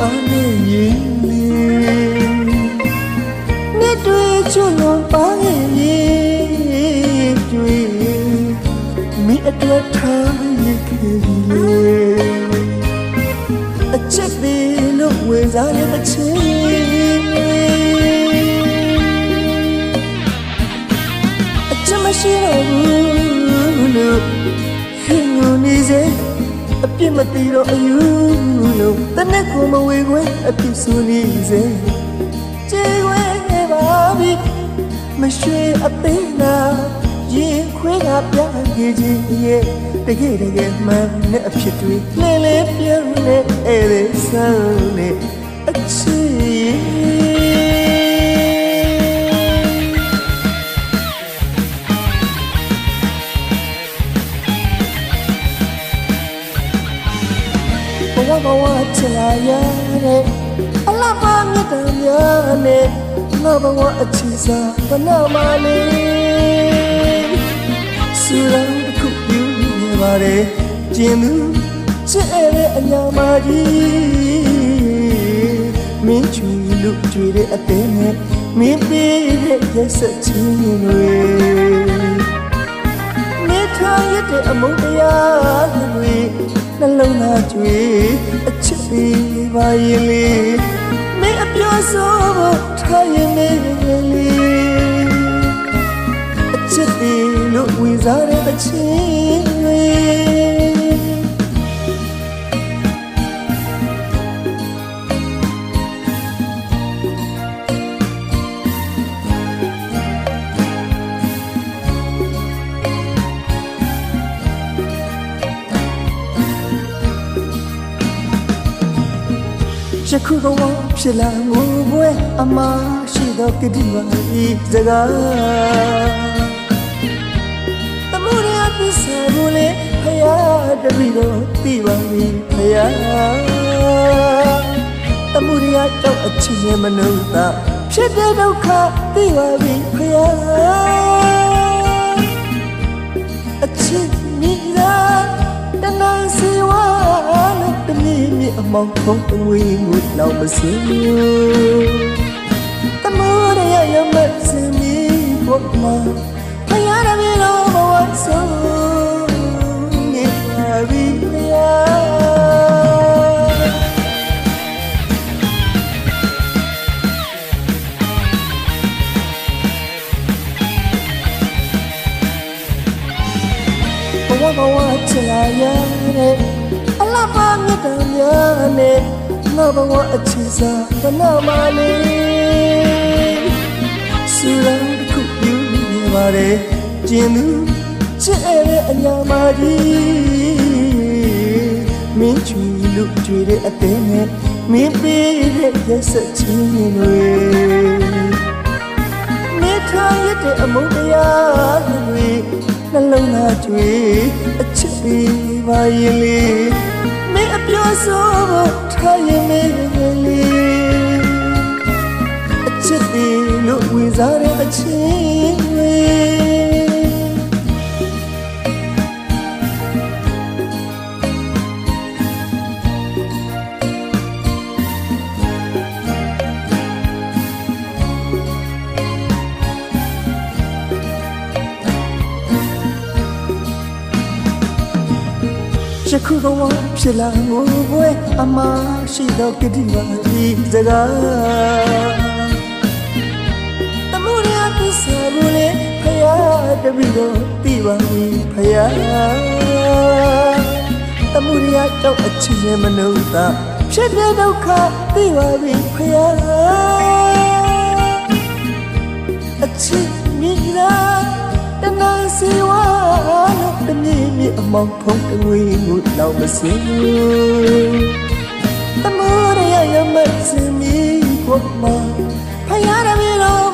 ane yili ne dwe chulo pa ye dwe mi atwa tha ye khile a chit be lo we za le a chin a chit ma shi lo hingu ni se a pit ma ti lo ayu lo ta net ko ma we kwe a pit su ni se che we ba bi ma shwe a pe na yin khwe ga pya ge ji yeတကယ်မှန်တဲ့အဖြစ်တွေလဲလဲပြောင်းနေအဲ့ဒီဆောင်နေအချစ်ဘဝချလာရတဲ့အလားပါမြတ်တော်များနဲ့ငါဘဝအချစ်စာဘနာမလေးစူရန်တစ်ခုယူနေပါတယ်ကျင်သူချစ်တဲ့အညာမကြီးမင်းချူလူကြွေတဲ့အသေးနဲ့မင်းပေးတဲ့ရက်စက်ချင်းတွေမိထားရတဲ့အမုန်းတရားတွေနှလုံးသားကြွေအချစ်ပေးပါရင်လေမင်းအပြောဆိုဖို့ထားရင်လေအချစ်ပေးလို့ဝင်စားတဲ့အချင်းတွေယခုကဝဖြစ်လာမှုပွဲအမရှိတော့ကတိပါဤစကားတမှုရအပစ္စဘူလေဖယားတပီတော့သိပါပြီဖယားတမှုရကြောက်အချစ်ရဲ့မနုဿဖြစ်တဲ့ဒုက္ခသိပါပြီဖယားအချစ်မိသားတနာစီဝါလို့တမီးမြအမောင်ဖုံးဝေးငွေလောက်မစင်းတမိုးရရမစင်းမီပေါ်မှာဖယားရမီလို့ဘဝဆုံးနေပါပြီဖယားဘဝချလာရတဲ့အလားပါမြတ်တော်များနဲ့ငါဘဝအချစ်စာဘနာမလေးစူရန်တစ်ခုယူနေပါတယ်ကျင်သူချစ်တဲ့အညာမကြီးမင်းချူလူကြွေတဲ့အသေးနဲ့မင်းပေးတဲ့ရက်စက်ချင်းတွေမိထားရတဲ့အမုန်းတရားတွေနှလုံးသားကြွေအချစ်ပေးပါရင်လေမင်းအပြောဆိုဖို့ထားရင်မေးလေအချစ်ပေးလို့ဝင်စားတဲ့အချင်းတွေယခုကဝဖြစ်လာမှုပွဲအမရှိတော့ကတိပါဤစကားတမှုရအပစ္စဘူလေဖယားတပီတော့သိပါပြီဖယားတမှုရကြောက်အချစ်ရဲ့မနုဿဖြစ်တဲ့ဒုက္ခသိပါပြီဖယားအချစ်မိသားတနာစီဝါလို့တမီးမြအမောင်ဖုံးငွေငွေလောက်မစင်းတမိုးရရမစင်းမီကိုမဖယားရမီလို့